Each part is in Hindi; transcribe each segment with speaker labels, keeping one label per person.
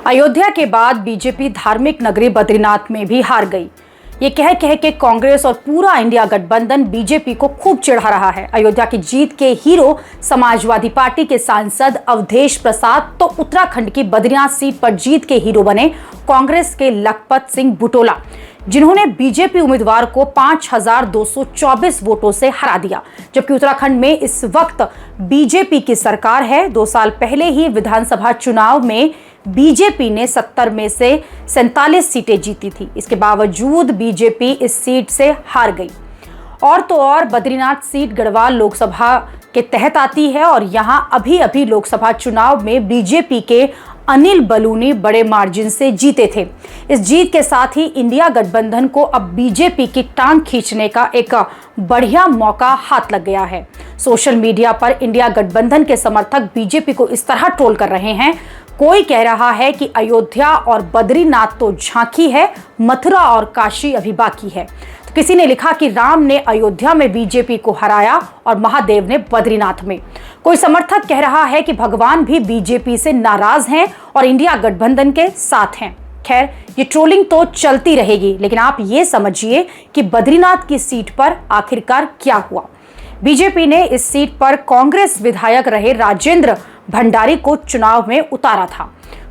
Speaker 1: अयोध्या के बाद बीजेपी धार्मिक नगरी बद्रीनाथ में भी हार गई। ये कह कह के कांग्रेस और पूरा इंडिया गठबंधन बीजेपी को खूब चिढ़ा रहा है। अयोध्या की जीत के हीरो समाजवादी पार्टी के सांसद अवधेश प्रसाद तो उत्तराखंड की बद्रीनाथ सीट पर जीत के हीरो बने कांग्रेस के लखपत सिंह बुटोला, जिन्होंने बीजेपी उम्मीदवार को 5224 वोटों से हरा दिया। जबकि उत्तराखंड में इस वक्त बीजेपी की सरकार है। 2 साल पहले ही विधानसभा चुनाव में बीजेपी ने 70 में से 47 सीटें जीती थी। इसके बावजूद बीजेपी इस सीट से हार गई। और तो और बद्रीनाथ सीट गढ़वाल लोकसभा के तहत आती है और यहां अभी लोकसभा चुनाव में बीजेपी के अनिल बलूनी बड़े मार्जिन से जीते थे। इस जीत के साथ ही इंडिया गठबंधन को अब बीजेपी की टांग खींचने का एक बढ़िया मौका हाथ लग गया है। सोशल मीडिया पर इंडिया गठबंधन के समर्थक बीजेपी को इस तरह ट्रोल कर रहे हैं। कोई कह रहा है कि अयोध्या और बद्रीनाथ तो झांकी है, मथुरा और काशी अभी बाकी है। तो किसी ने लिखा कि राम ने अयोध्या में बीजेपी को हराया और महादेव ने बद्रीनाथ में। कोई समर्थक कह रहा है कि भगवान भी बीजेपी से नाराज हैं और इंडिया गठबंधन के साथ हैं। खैर, ये ट्रोलिंग तो चलती रहेगी, लेकिन आप ये समझिए कि बद्रीनाथ की सीट पर आखिरकार क्या हुआ। बीजेपी ने इस सीट पर कांग्रेस विधायक रहे राजेंद्र भंडारी को चुनाव में उतारा था।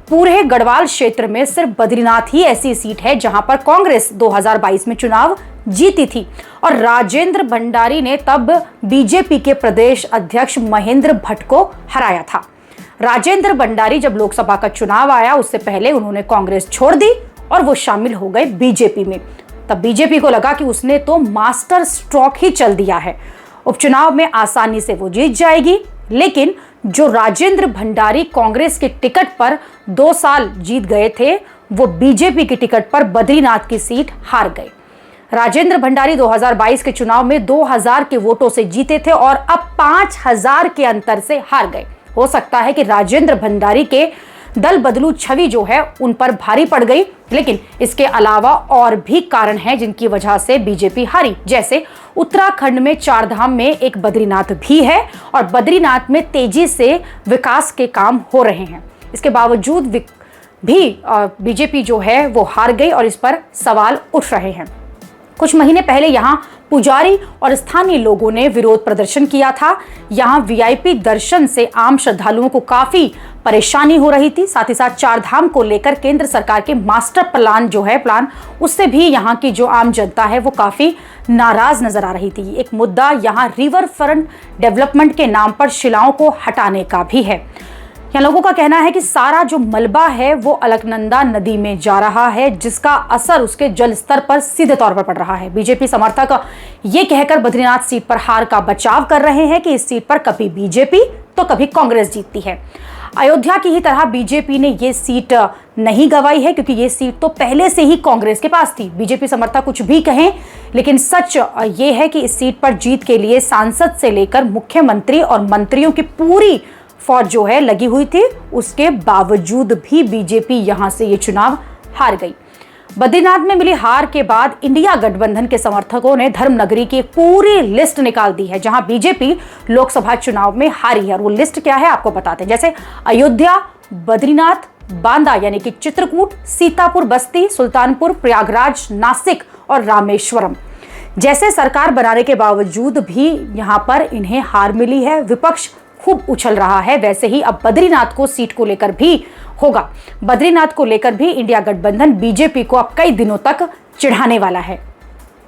Speaker 1: पूरे गढ़वाल क्षेत्र में सिर्फ बद्रीनाथ ही ऐसी सीट है जहां पर कांग्रेस 2022 में चुनाव जीती थी और राजेंद्र भंडारी ने तब बीजेपी के प्रदेश अध्यक्ष महेंद्र भट्ट को हराया था। राजेंद्र भंडारी जब लोकसभा का चुनाव आया उससे पहले उन्होंने कांग्रेस छोड़ दी और वो शामिल हो गए बीजेपी में। तब बीजेपी को लगा कि उसने तो मास्टर स्ट्रोक ही चल दिया है, उपचुनाव में आसानी से वो जीत जाएगी। लेकिन जो राजेंद्र भंडारी कांग्रेस के टिकट पर 2 साल जीत गए थे, वो बीजेपी की टिकट पर बद्रीनाथ की सीट हार गए। राजेंद्र भंडारी 2022 के चुनाव में 2000 के वोटों से जीते थे और अब 5000 के अंतर से हार गए। हो सकता है कि राजेंद्र भंडारी के दल बदलू छवि जो है उन पर भारी पड़ गई, लेकिन इसके अलावा और भी कारण हैं जिनकी वजह से बीजेपी हारी। जैसे उत्तराखंड में 4 धाम में एक बद्रीनाथ भी है और बद्रीनाथ में तेजी से विकास के काम हो रहे हैं। इसके बावजूद भी बीजेपी जो है वो हार गई और इस पर सवाल उठ रहे हैं। कुछ महीने पहले यहाँ पुजारी और स्थानीय लोगों ने विरोध प्रदर्शन किया था। यहाँ वीआईपी दर्शन से आम श्रद्धालुओं को काफी परेशानी हो रही थी। साथ ही साथ 4 धाम को लेकर केंद्र सरकार के मास्टर प्लान जो है उससे भी यहाँ की जो आम जनता है वो काफी नाराज नजर आ रही थी। एक मुद्दा यहाँ रिवर फ्रंट डेवलपमेंट के नाम पर शिलाओं को हटाने का भी है। यहाँ लोगों का कहना है कि सारा जो मलबा है वो अलकनंदा नदी में जा रहा है, जिसका असर उसके जल स्तर पर सीधे तौर पर पड़ रहा है। बीजेपी समर्थक ये कहकर बद्रीनाथ सीट पर हार का बचाव कर रहे हैं कि इस सीट पर कभी बीजेपी तो कभी कांग्रेस जीतती है। अयोध्या की ही तरह बीजेपी ने ये सीट नहीं गंवाई है, क्योंकि ये सीट तो पहले से ही कांग्रेस के पास थी। बीजेपी समर्थक कुछ भी कहें, लेकिन सच ये है कि इस सीट पर जीत के लिए सांसद से लेकर मुख्यमंत्री और मंत्रियों की पूरी फौज जो है लगी हुई थी। उसके बावजूद भी बीजेपी यहां से ये चुनाव हार गई। बद्रीनाथ में मिली हार के बाद इंडिया गठबंधन के समर्थकों ने धर्मनगरी की पूरी लिस्ट निकाल दी है जहां बीजेपी लोकसभा चुनाव में हारी है। और वो लिस्ट क्या है आपको बताते हैं। जैसे अयोध्या, बद्रीनाथ, बांदा यानी कि चित्रकूट, सीतापुर, बस्ती, सुल्तानपुर, प्रयागराज, नासिक और रामेश्वरम जैसे सरकार बनाने के बावजूद भी यहां पर इन्हें हार मिली है। विपक्ष खूब उछल रहा है। वैसे ही अब बद्रीनाथ को सीट को लेकर भी होगा। बद्रीनाथ को लेकर भी इंडिया गठबंधन बीजेपी को अब कई दिनों तक चिढ़ाने वाला है।